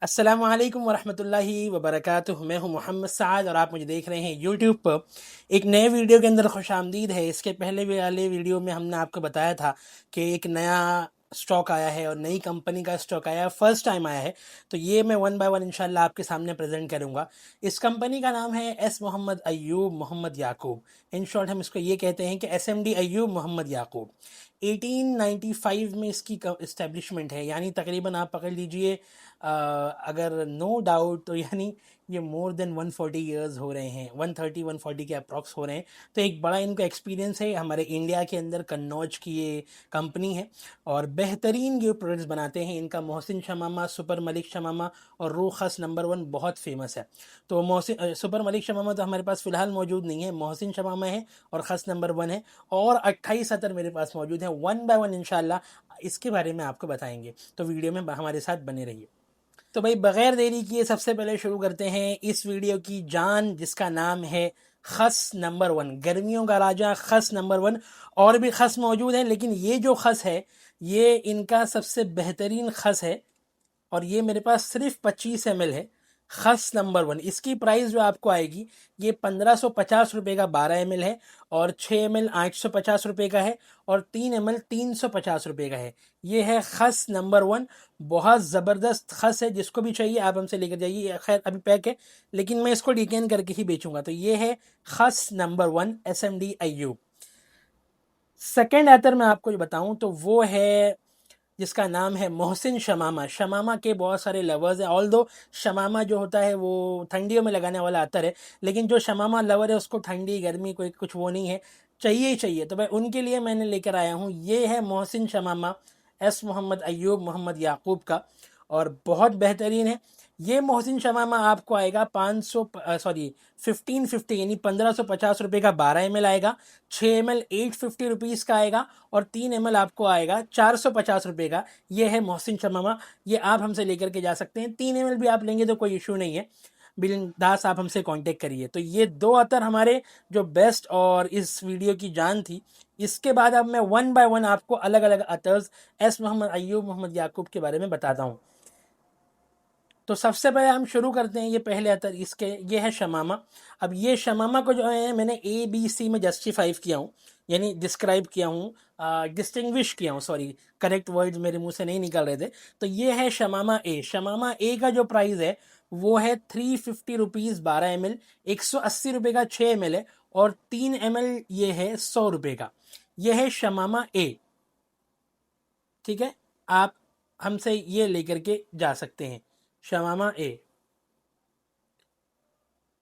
अस्सलामु अलैकुम वरहमतुल्लाहि वबरकातुह। मैं हूं मोहम्मद साद और आप मुझे देख रहे हैं यूट्यूब पर। एक नए वीडियो के अंदर खुश आमदीद है। इसके पहले वाले वीडियो में हमने आपको बताया था कि एक नया स्टॉक आया है और नई कंपनी का स्टॉक आया है, फर्स्ट टाइम आया है। तो ये मैं वन बाय वन इंशाल्लाह आपके सामने प्रेजेंट करूंगा। इस कंपनी का नाम है S Mohammad Ayub Mohammad Yakub. In short हम इसको ये कहते हैं कि SMD अयूब मोहम्मद याकूब। 1895 में इसकी इस्टेब्लिशमेंट है, यानी तकरीबन आप पकड़ लीजिए अगर नो डाउट तो यानी ये मोर देन 140 ईयर्स हो रहे हैं, 130 140 के अप्रॉक्स हो रहे हैं। तो एक बड़ा इनको एक्सपीरियंस है। हमारे इंडिया के अंदर कन्नौज की ये कंपनी है और बेहतरीन ये प्रोडक्ट्स बनाते हैं। इनका मोहसिन शमामा, सुपर मलिक शमामा और रूह खस नंबर 1 बहुत फेमस है। तो मोहसिन सुपर मलिक शमामा तो हमारे पास फ़िलहाल मौजूद नहीं है, मोहसिन शमामा है और ख़स नंबर 1 है और 28 अतर मेरे पास मौजूद है। वन बाय वन इंशाल्लाह इसके बारे में आपको बताएंगे, तो वीडियो में हमारे साथ बने रहिए। तो भाई बगैर देरी किए सबसे पहले शुरू करते हैं इस वीडियो की जान, जिसका नाम है खस नंबर 1, गर्मियों का राजा खस नंबर 1। और भी खस मौजूद है लेकिन ये जो खस है ये इनका सबसे बेहतरीन खस है और ये मेरे पास सिर्फ 25 ml है। खस नंबर 1, इसकी प्राइस जो आपको आएगी ये 1550 रुपये का 12 ml है और 6 ml 850 रुपये का है और 3 ml 350 रुपये का है। ये है खस नंबर 1। बहुत ज़बरदस्त खस है, जिसको भी चाहिए आप हमसे लेकर जाइए। खैर अभी पैक है लेकिन मैं इसको डिकेन करके ही बेचूंगा। तो ये है खस नंबर 1 SMD अयूब। सेकेंड एथर मैं आपको जो बताऊं तो वो है जिसका नाम है मोहसिन शमामा। शमामा के बहुत सारे लवर्स हैं, ऑल दो शमामा जो होता है वो ठंडियों में लगाने वाला अतर है, लेकिन जो शमामा लवर है उसको ठंडी गर्मी कोई कुछ वो नहीं है, चाहिए ही चाहिए। तो भाई उनके लिए मैंने लेकर आया हूँ, ये है मोहसिन शमामा एस मोहम्मद अयूब मोहम्मद याकूब का और बहुत बेहतरीन है। ये मोहसिन शमामा आपको आएगा 1550 यानी 1550 रुपये का 12 ml आएगा। 6 ml 850 रुपीज़ का आएगा और 3 ml आपको आएगा 450 रुपये का। ये है मोहसिन शमामा, ये आप हमसे लेकर के जा सकते हैं। 3 ml भी आप लेंगे तो कोई इशू नहीं है, बिंदास आप हमसे कांटेक्ट करिए। तो ये दो अतर हमारे जो बेस्ट और इस वीडियो की जान थी। इसके बाद अब मैं वन बाय वन आपको अलग अलग अतर्स एस मोहम्मद अयूब मोहम्मद याकूब के बारे में बताता हूँ। तो सबसे पहले हम शुरू करते हैं, ये पहले अतर इसके ये है शमामा। अब ये शमामा को जो है मैंने ABC में जस्टिफाई किया हूँ, यानी डिस्क्राइब किया हूँ, डिस्टिंग्विश किया हूँ, सॉरी करेक्ट वर्ड्स मेरे मुंह से नहीं निकल रहे थे। तो ये है शमामा ए। शमामा ए का जो प्राइस है वो है 350 रुपीज़ 12 ml, 180 रुपये का 6 ml है और 3 ml ये है 100 रुपये का। ये है शमामा ए, ठीक है। आप हमसे ये लेकर के जा सकते हैं शमामा ए,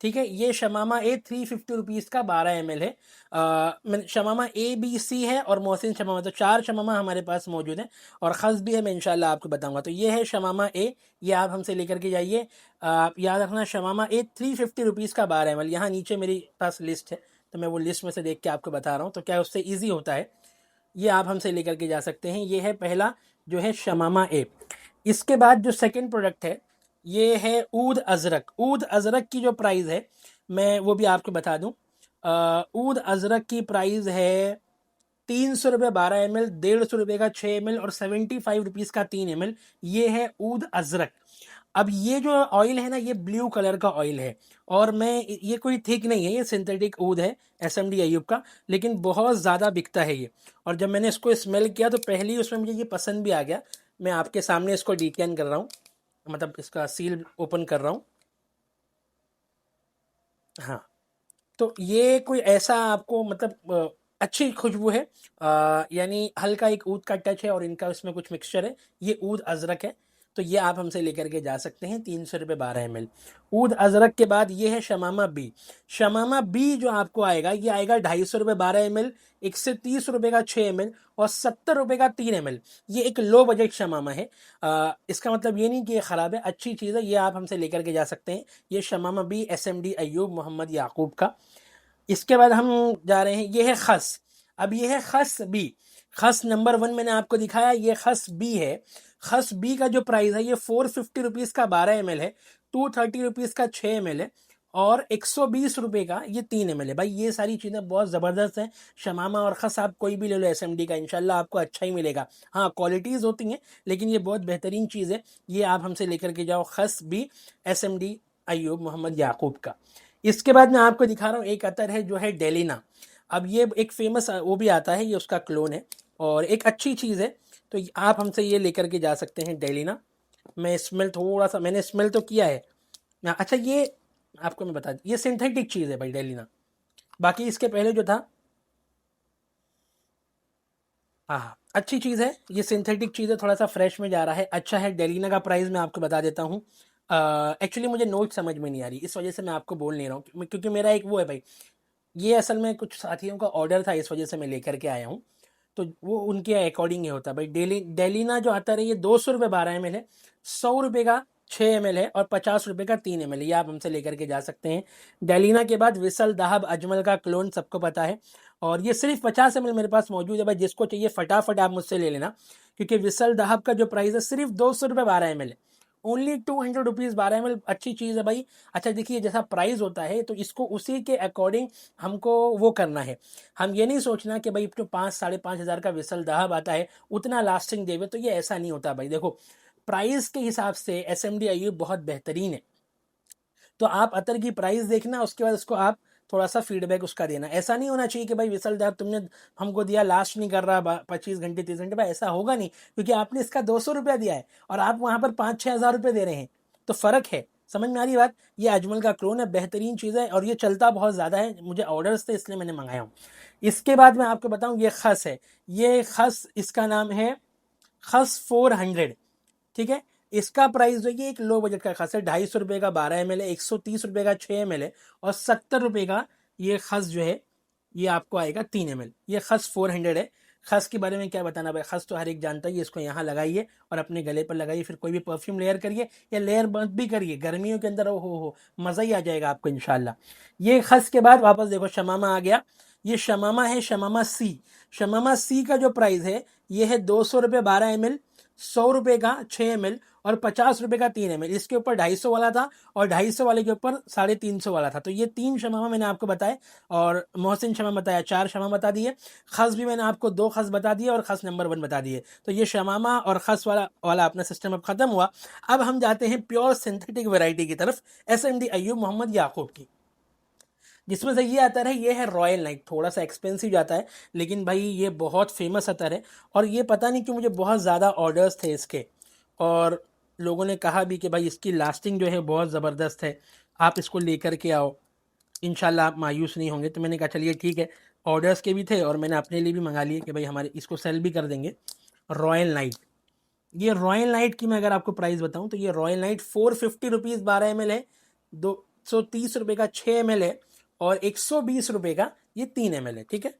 ठीक है। ये शमामा ए 350 रुपीज़ का 12 ml है। शमामा ABC है और मोहसिन शमामा, तो 4 शमामा हमारे पास मौजूद है और ख़स भी है, मैं इंशाल्लाह आपको बताऊंगा। तो ये है शमामा ए, ये आप हमसे लेकर के जाइए। आप याद रखना शमामा ए 350 रुपीज़ का 12 ml। यहाँ नीचे मेरी पास लिस्ट है तो मैं वो लिस्ट में से देख के आपको बता रहा हूँ, तो क्या उससे ईजी होता है। ये आप हमसे लेकर के जा सकते हैं। ये है पहला जो है शमामा ए। इसके बाद जो सेकंड प्रोडक्ट है ये है ऊद अजरक। ऊद अजरक की जो प्राइस है मैं वो भी आपको बता दूं। ऊद अजरक की प्राइस है 300 रुपये 12 ml, 150 रुपये का 6 ml और 75 रुपीज़ का 3 ml। ये है ऊद अजरक। अब ये जो ऑयल है ना ये ब्लू कलर का ऑयल है और मैं ये कोई थिक नहीं है, ये सिंथेटिक ऊद है SMD अयूब का, लेकिन बहुत ज़्यादा बिकता है ये। और जब मैंने इसको स्मेल किया तो पहले ही उसमें मुझे ये पसंद भी आ गया। मैं आपके सामने इसको डिकैन कर रहा हूँ, मतलब इसका सील ओपन कर रहा हूँ। हाँ, तो ये कोई ऐसा आपको मतलब अच्छी खुशबू है, यानी हल्का एक ऊद का टच है और इनका इसमें कुछ मिक्सचर है। ये ऊद अजरक है, तो ये आप हमसे लेकर के जा सकते हैं। 300 रुपये 12 ml ऊद अजरक के बाद ये है शमामा बी। शमामा बी जो आपको आएगा ये आएगा 250 रुपये 12 ml, 130 रुपये का 6 ml और 70 रुपये का 3 ml। ये एक लो बजट शमामा है। इसका मतलब ये नहीं कि ये ख़राब है, अच्छी चीज़ है, ये आप हमसे लेकर के जा सकते हैं। ये शमामा बी SMD अयूब मोहम्मद याकूब का। इसके बाद हम जा रहे हैं, ये है खस। अब ये है खस बी। खस नंबर 1 मैंने आपको दिखाया, ये खस बी है। खस बी का जो प्राइस है ये 450 रुपीज़ का 12 ml है, 230 रुपीज़ का 6 ml है और 120 रुपये का ये 3 ml है। भाई ये सारी चीज़ें बहुत ज़बरदस्त हैं। शमामा और खस आप कोई भी ले लो एसएमडी का, इंशाल्लाह आपको अच्छा ही मिलेगा। हाँ, क्वालिटीज़ होती हैं लेकिन ये बहुत बेहतरीन चीज़ है। ये आप हमसे लेकर के जाओ, खस भी एसएमडी अयूब मोहम्मद याकूब का। इसके बाद मैं आपको दिखा रहा हूँ एक अतर है जो है डेलिना। अब ये एक फेमस वो भी आता है, ये उसका क्लोन है और एक अच्छी चीज़ है। तो आप हमसे ये लेकर के जा सकते हैं डेलिना। मैं स्मेल थोड़ा सा, मैंने स्मेल तो किया है। अच्छा, ये आपको मैं बता दूं, ये सिंथेटिक चीज़ है भाई डेलिना। बाकी इसके पहले जो था, हाँ हाँ, अच्छी चीज़ है, ये सिंथेटिक चीज़ है, थोड़ा सा फ्रेश में जा रहा है, अच्छा है। डेलिना का प्राइस मैं आपको बता देता हूँ। एक्चुअली मुझे नोट समझ में नहीं आ रही, इस वजह से मैं आपको बोल नहीं रहा हूँ, क्योंकि मेरा एक वो है भाई, ये असल में कुछ साथियों का ऑर्डर था, इस वजह से मैं लेकर के आया हूँ। तो वो उनके अकॉर्डिंग ही होता है भाई। डेलिना जो आता है ये 200 रुपये 12 ml है, 100 रुपये का 6 ml है और 50 रुपये का 3 ml है। ये आप हमसे लेकर के जा सकते हैं। डेलिना के बाद विसल दहब अजमल का क्लोन सबको पता है, और ये सिर्फ 50 ml मेरे पास मौजूद है भाई। जिसको चाहिए फटाफट आप मुझसे ले लेना, क्योंकि विसल दहब का जो प्राइस है सिर्फ 200 रुपये 12 ml है। ओनली 200 रुपीज़ 12 ml, अच्छी चीज़ है भाई। अच्छा देखिए, जैसा प्राइस होता है तो इसको उसी के अकॉर्डिंग हमको वो करना है। हम ये नहीं सोचना कि भाई जो 5-5.5 हज़ार का विसल दहब आता है उतना लास्टिंग देवे, तो ये ऐसा नहीं होता भाई। देखो, प्राइस के हिसाब से एसएमडी अयूब बहुत बेहतरीन है। तो आप अतर की प्राइस देखना, उसके बाद उसको आप थोड़ा सा फीडबैक उसका देना। ऐसा नहीं होना चाहिए कि भाई विसल दहब तुमने हमको दिया, लास्ट नहीं कर रहा 25 घंटे 30 घंटे, भाई ऐसा होगा नहीं, क्योंकि आपने इसका 200 रुपया दिया है और आप वहाँ पर 5-6 हज़ार रुपये दे रहे हैं, तो फ़र्क है। समझ में आ रही बात? ये अजमल का क्लोन है, बेहतरीन चीज़ है और ये चलता बहुत ज़्यादा है, मुझे ऑर्डर्स थे इसलिए मैंने मंगाया हूँ। इसके बाद मैं आपको बताऊँ, ये खस है, ये खस, इसका नाम है खस 400। ठीक है, इसका प्राइस जो है ये एक लो बजट का खस है। 250 रुपये का 12 ml है, 130 रुपये का 6 ml है और 70 रुपये का ये खस जो है ये आपको आएगा 3 ml। ये खस 400 है। खस के बारे में क्या बताना भाई, खस तो हर एक जानता है। इसको यहाँ लगाइए और अपने गले पर लगाइए, फिर कोई भी परफ्यूम लेयर करिए या लेयर बंद भी करिए, गर्मियों के अंदर हो मज़ा ही आ जाएगा आपको इंशाल्लाह। ये खस के बाद वापस देखो शमामा आ गया। ये शमामा है, शमामा सी। शमामा सी का जो प्राइस है ये है 200 रुपये 12 ml, 100 रुपये का 6 ml और 50 रुपये का 3 ml। इसके ऊपर 250 वाला था और 250 वाले के ऊपर 350 वाला था। तो ये 3 शमामा मैंने आपको बताए, और मोहसिन शमा बताया, 4 शमा बता दिए। खस भी मैंने आपको 2 खस बता दिए और खस नंबर 1 बता दिए। तो ये शमामा और खस वाला अपना सिस्टम अब ख़त्म हुआ। अब हम जाते हैं प्योर सिंथेटिक वैरायटी की तरफ, एसएमडी अयूब मोहम्मद याकूब की, जिसमें से ये अतर है, ये है रॉयल नाइट। थोड़ा सा एक्सपेंसिव जाता है लेकिन भाई ये बहुत फेमस अतर है, और ये पता नहीं क्यों मुझे बहुत ज़्यादा ऑर्डर्स थे इसके, और लोगों ने कहा भी कि भाई इसकी लास्टिंग जो है बहुत ज़बरदस्त है, आप इसको लेकर के आओ, इंशाल्लाह आप मायूस नहीं होंगे। तो मैंने कहा चलिए ठीक है, ऑर्डर्स के भी थे और मैंने अपने लिए भी मंगा लिए कि भाई हमारे इसको सेल भी कर देंगे। रॉयल नाइट, ये रॉयल नाइट की मैं अगर आपको प्राइस बताऊं तो ये रॉयल नाइट 450 रुपीज़ 12 ml है, 230 रुपये का 6 ml है और 120 रुपये का ये 3 ml है। ठीक है,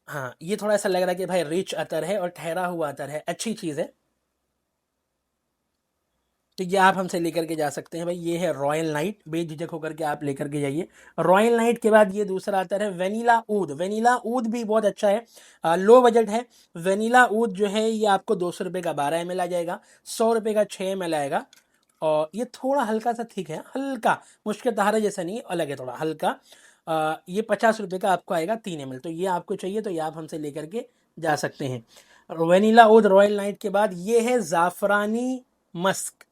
हाँ, ये थोड़ा सा लग रहा है कि भाई रिच अतर है और ठहरा हुआ अतर है, अच्छी चीज़ है। तो ये आप हमसे लेकर के जा सकते हैं भाई। ये है रॉयल नाइट, बेझिझक होकर के आप लेकर के जाइए। रॉयल नाइट के बाद ये दूसरा आता है वेनिला ऊद। वेनिला ऊद भी बहुत अच्छा है, लो बजट है। वेनिला ऊद जो है ये आपको 200 रुपये का 12 ml आ जाएगा, 100 रुपये का 6 ml आएगा, और ये थोड़ा हल्का सा थिक है, हल्का मुश्किल तहारा जैसा नहीं, अलग है थोड़ा हल्का। ये 50 रुपये का आपको आएगा 3 ml। तो ये आपको चाहिए तो ये आप हमसे लेकर के जा सकते हैं। वेनिला ऊद रॉयल नाइट के बाद ये है ज़ाफ़रानी मस्क।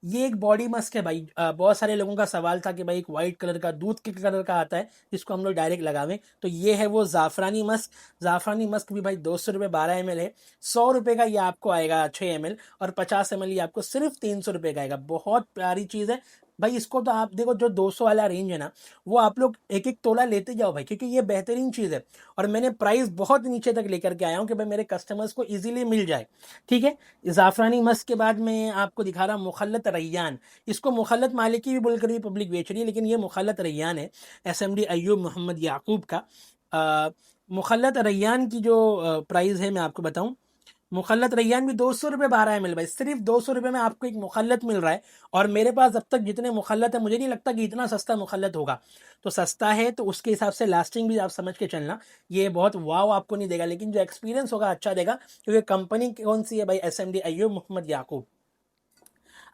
ये एक बॉडी मस्क है भाई। बहुत सारे लोगों का सवाल था कि भाई एक वाइट कलर का, दूध के कलर का आता है जिसको हम लोग डायरेक्ट लगावें, तो ये है वो ज़ाफ़रानी मस्क। ज़ाफ़रानी मस्क भी भाई 200 रुपये 12 ml है, 100 रुपये का ये आपको आएगा 6 ml और 50 ml ये आपको सिर्फ 300 रुपये का आएगा। बहुत प्यारी चीज़ है भाई। इसको तो आप देखो, जो 200 वाला रेंज है ना, वो आप लोग एक एक तोला लेते जाओ भाई, क्योंकि ये बेहतरीन चीज़ है। और मैंने प्राइस बहुत नीचे तक लेकर के आया हूँ कि भाई मेरे कस्टमर्स को ईजिली मिल जाए। ठीक है, ज़ाफ़रानी मस्क के बाद मैं आपको दिखा रहा हूँ मुखल्लत रैयान। इसको मुखल्लत मालिकी भी बोलकर भी पब्लिक बेच रही है, लेकिन ये मुखल्लत रैयान है, एसएमडी अयूब मोहम्मद याकूब का। मुखल्लत रैयान की जो प्राइस है मैं आपको बताऊं, मुखल्लत रैयान भी 200 रुपये 12 ml भाई, सिर्फ 200 रुपये में आपको एक मुखल्लत मिल रहा है। और मेरे पास अब तक जितने मुखल्लत है, मुझे नहीं लगता कि इतना सस्ता मुखल्लत होगा। तो सस्ता है तो उसके हिसाब से लास्टिंग भी आप समझ के चलना। ये बहुत वाव आपको नहीं देगा, लेकिन जो एक्सपीरियंस होगा अच्छा देगा, क्योंकि कंपनी कौन सी है भाई, एसएमडी अयूब मोहम्मद याकूब।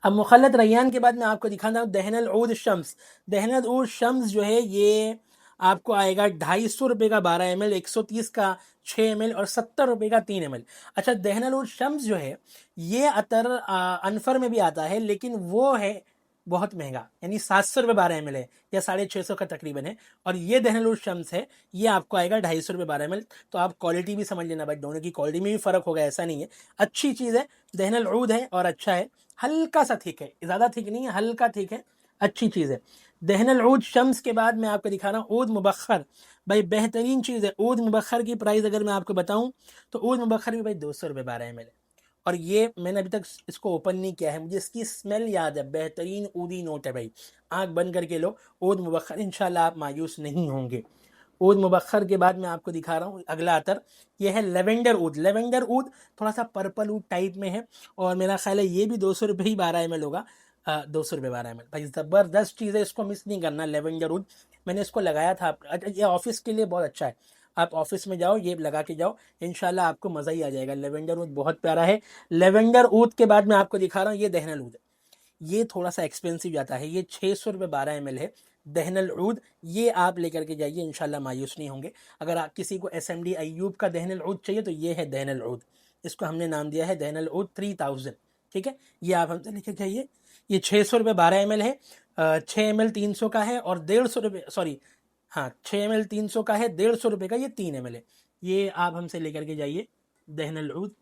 अब मुखल्लत रैयान के बाद मैं आपको दिखाता हूँ दहनल ऊद शम्स। दहनल ऊद शम्स जो है ये आपको आएगा 250 रुपये का 12 ml, 130 का 6 ml और 70 रुपये का 3 ml। अच्छा, दहनल ऊद शम्स जो है ये अतर अनफर में भी आता है, लेकिन वो है बहुत महंगा, यानी 700 रुपये 12 ml है या 650 का तकरीबन है। और ये दहनल शम्स है, ये आपको आएगा 250 रुपये 12 ml। तो आप क्वालिटी भी समझ लेना भाई, दोनों की क्वालिटी में भी फ़र्क होगा, ऐसा नहीं है। अच्छी चीज़ है, दहनल ऊद है और अच्छा है, हल्का सा थिक है, ज़्यादा थिक नहीं है, हल्का थिक है, अच्छी चीज़ है। दहनल ऊद शम्स के बाद मैं आपको दिखा रहा हूँ ऊद मुबख्खर। भाई बेहतरीन चीज़ है। ऊद मुबख्खर की प्राइस अगर मैं आपको बताऊँ तो ऊद मुबख्खर भी भाई 200 रुपये 12 ml है। और ये मैंने अभी तक इसको ओपन नहीं किया है, मुझे इसकी स्मेल याद है, बेहतरीन ऊदी नोट है भाई। आंख बंद करके लो, ऊद मुबख्खर, इंशाल्लाह आप मायूस नहीं होंगे। ऊद मुबख्खर के बाद मैं आपको दिखा रहा हूँ अगला अतर, ये है लेवेंडर ऊद। लेवेंडर ऊद थोड़ा सा पर्पल ऊद टाइप में है और मेरा ख्याल है ये भी 200 रुपये ही 12 ml होगा। 200 रुपये 12 ml भाई, ज़बरदस्त चीज़ है, इसको मिस नहीं करना। लेवेंडर ऊद मैंने इसको लगाया था, ये ऑफिस के लिए बहुत अच्छा है। आप ऑफिस में जाओ, ये लगा के जाओ, इंशाल्लाह आपको मज़ा ही आ जाएगा। लेवेंडर ऊद बहुत प्यारा है। लेवेंडर ऊद के बाद मैं आपको दिखा रहा हूँ ये दहनल ऊद। ये थोड़ा सा एक्सपेंसिव जाता है, ये 600 रुपये 12 ml है दहनल ऊद। ये आप लेकर के जाइए, इंशाल्लाह मायूस नहीं होंगे। अगर आप किसी को SMD अय्यूब का दहनल ऊद चाहिए तो ये है दहनल ऊद, इसको हमने नाम दिया है दहनल ऊद 3000। ठीक है, ये आप हमसे लेकर जाइए। ये 600 रुपये 12 ml है, 6 ml 300 का है और 150 रुपये, सॉरी हाँ 6 ml 300 का है, 150 रुपये का ये 3 ml है। ये आप हमसे लेकर के जाइए दहनल ऊद।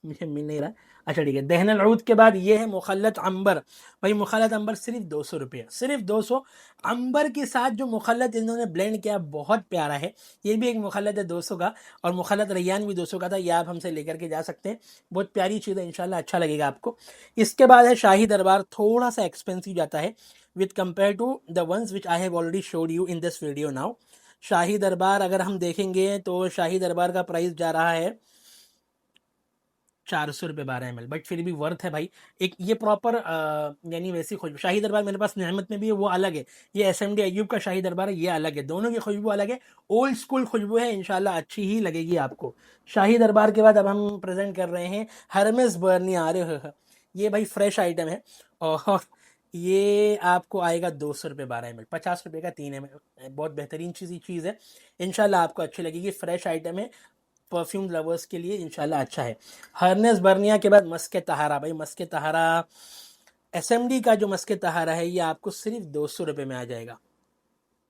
मुझे मिल नहीं रहा, अच्छा ठीक है। दहनल ऊद के बाद ये है मुखल्लत अंबर। भाई मुखल्लत अंबर सिर्फ 200 रुपये, सिर्फ 200। अंबर के साथ जो मुखल्लत इन्होंने ब्लेंड किया बहुत प्यारा है। ये भी एक मुखल्लत है 200 का, और मुखल्लत रैयान भी 200 का था। ये आप हमसे लेकर के जा सकते हैं, बहुत प्यारी चीज़ है, इंशाल्लाह अच्छा लगेगा आपको। इसके बाद है शाही दरबार, थोड़ा सा एक्सपेंसिव जाता है with compare to the ones which I have already showed you in this video now. Shahi Darbar अगर हम देखेंगे तो शाही दरबार का प्राइस जा रहा है 400 रुपये 12 ml, बट फिर भी वर्थ है भाई। एक ये प्रॉपर यानी वैसी खुशबू, शाही दरबार मेरे पास नेमत में भी है, वो अलग है। ये SMD अय्यूब का शाही दरबार है, ये अलग है, दोनों की खुशबू अलग है। ओल्ड स्कूल खुशबू है, इंशाल्लाह अच्छी ही लगेगी आपको। शाही दरबार के बाद अब हम प्रेजेंट कर रहे हैं हरमेस बर्नी आ रहे हो। ये भाई फ्रेश आइटम है और ये आपको आएगा 200 रुपये 12 ml, 50 रुपये का 3 ml। बहुत बेहतरीन चीज़ है, इंशाल्लाह आपको अच्छी लगेगी। फ्रेश आइटम है, परफ्यूम लवर्स के लिए इंशाल्लाह अच्छा है। हरनेस बर्निया के बाद मस्के तहारा। भाई मस्के तहारा SMD का जो मस्के तहारा है ये आपको सिर्फ 200 रुपये में आ जाएगा,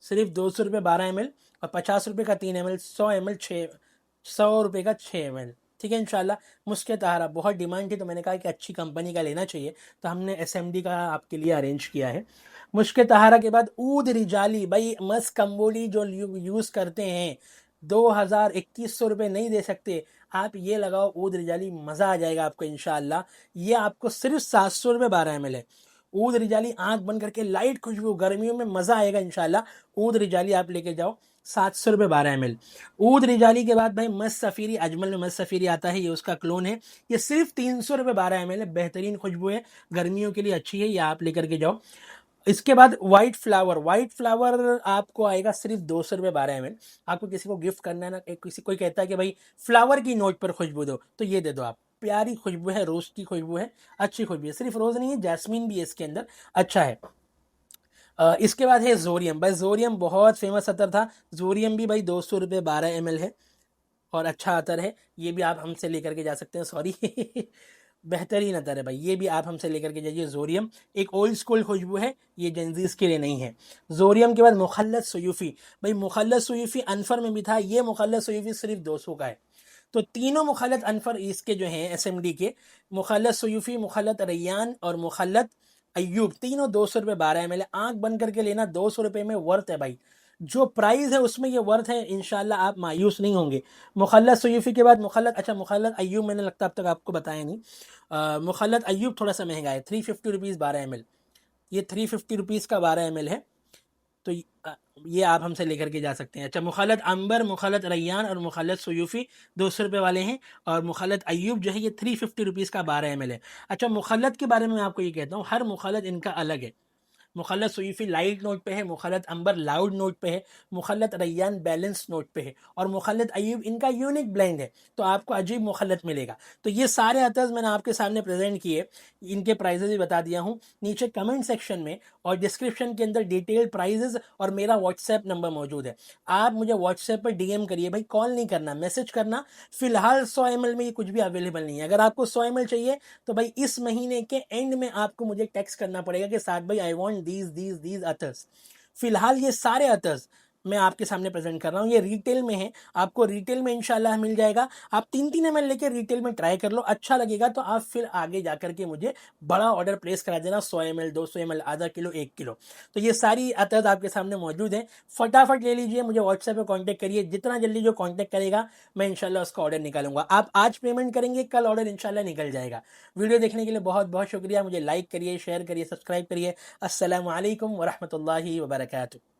सिर्फ 200 रुपये 12 ml और 50 रुपये का 3 ml, 100 ml 100 रुपये का 6 ml। ठीक है, इंशाल्लाह। मुस्के तहारा बहुत डिमांड थी तो मैंने कहा कि अच्छी कंपनी का लेना चाहिए, तो हमने SMD का आपके लिए अरेंज किया है। मुश्क तहारा के बाद ऊद रिजाली। भाई मस्क कंबोली जो यूज़ करते हैं 2000-2100 रुपये नहीं दे सकते, आप ये लगाओ ऊद रिजाली, मज़ा आ जाएगा आपको इंशाल्लाह। ये आपको सिर्फ 700 रुपये 12 ml है। ऊद रिजाली आंख बंद करके लाइट खुशबू, गर्मियों में मज़ा आएगा इंशाल्लाह। ऊद रिजाली आप लेके जाओ 700 रुपये 12 ml। ऊद रिजाली के बाद भाई मस्त सफ़ीरी, अजमल में मस्त सफ़ीरी आता है, ये उसका क्लोन है। ये सिर्फ 300 रुपये 12 ml है, बेहतरीन खुशबू है, गर्मियों के लिए अच्छी है, ये आप लेकर के जाओ। इसके बाद वाइट फ्लावर। वाइट फ्लावर आपको आएगा सिर्फ 200 रुपये 12 ml। आपको किसी को गिफ्ट करना है ना, किसी कोई कहता है कि भाई फ्लावर की नोट पर खुशबू दो, तो ये दे दो आप। प्यारी खुशबू है, रोज़ की खुशबू है, अच्छी खुशबू है, सिर्फ रोज़ नहीं है, जैस्मीन भी है इसके अंदर, अच्छा है। इसके बाद है जोरियम। भाई जोरियम बहुत फेमस अतर था, जोरियम भी भाई 200 रुपये 12 ml है और अच्छा अतर है, ये भी आप हमसे लेकर के जा सकते हैं। सॉरी बेहतरीन अतर है भाई, ये भी आप हमसे लेकर के जाइए। जोरियम एक ओल्ड स्कूल खुशबू है, ये जेंजीज के लिए नहीं है। जोरियम के बाद मुखल्लत सयूफ़ी। भाई मुखल्लत सयूफ़ी अनफर में भी था, ये मुखल्लत सयूफ़ी सिर्फ 200 का है। तो तीनों मुखल्लत अनफर इसके जो हैं SMD के, मुखल्लत सयूफ़ी, मुखल्लत रैयान और मुखल्लत अय्यूब, तीनों 200 रुपये 12 ml। आंख बंद करके लेना, 200 रुपये में वर्थ है भाई, जो प्राइस है उसमें ये वर्थ है, इंशाल्लाह आप मायूस नहीं होंगे। मुखल्लत सयूफ़ी के बाद मुखल्लत, अच्छा मुखल्लत अय्यूब मैंने लगता अब तक आपको बताया नहीं। मुखल्लत अय्यूब थोड़ा सा महंगा है, 350 रुपीज़ 12 ml। ये 350 रुपीज़ का 12 ml है, तो ये आप हमसे लेकर के जा सकते हैं। अच्छा मुखल्लत अंबर, मुखल्लत रैयान और मुखल्लत सयूफ़ी 200 रुपये वाले हैं, और मुखल्लत अय्यूब जो है ये 350 रुपीज़ का 12 ml है। अच्छा मुखल्लत के बारे में मैं आपको ये कहता हूँ, हर मुखल्लत इनका अलग है। मुखल्लत सुईफ़ी लाइट नोट पे है, मुखल्लत अंबर लाउड नोट पे है, मुखल्लत रैयान बैलेंस नोट पे है और मुखल्लत अयूब इनका यूनिक ब्लेंड है, तो आपको अजीब मुखल्लत मिलेगा। तो ये सारे अतर्स मैंने आपके सामने प्रेजेंट किए, इनके प्राइजेस भी बता दिया हूँ। नीचे कमेंट सेक्शन में और डिस्क्रिप्शन के अंदर डिटेल्ड प्राइजेस और मेरा व्हाट्सएप नंबर मौजूद है। आप मुझे व्हाट्सएप पर डीएम करिए, भाई कॉल नहीं करना, मैसेज करना। फिलहाल 100 ml में ये कुछ भी अवेलेबल नहीं है। अगर आपको 100 ml चाहिए तो भाई इस महीने के एंड में आपको मुझे टेक्स्ट करना पड़ेगा कि साथ भाई आई वांट दीज अतर्स। फिलहाल ये सारे अतर्स मैं आपके सामने प्रेजेंट कर रहा हूँ, ये रिटेल में है, आपको रिटेल में इंशाल्लाह मिल जाएगा। आप 3-3 ml लेके रिटेल में ट्राई कर लो, अच्छा लगेगा तो आप फिर आगे जाकर के मुझे बड़ा ऑर्डर प्लेस करा देना, 100 ml 200 ml आधा किलो 1 किलो। तो ये सारी अतर्स आपके सामने मौजूद है, फटाफट ले लीजिए, मुझे व्हाट्सएप पे कांटेक्ट करिए, जितना जल्दी जो कांटेक्ट करेगा मैं इंशाल्लाह उसका ऑर्डर निकालूंगा। आप आज पेमेंट करेंगे, कल ऑर्डर इंशाल्लाह निकल जाएगा। वीडियो देखने के लिए बहुत बहुत शुक्रिया, मुझे लाइक करिए, शेयर करिए, सब्सक्राइब करिए। अस्सलामु अलैकुम वरहमतुल्लाहि वबरकातुहू।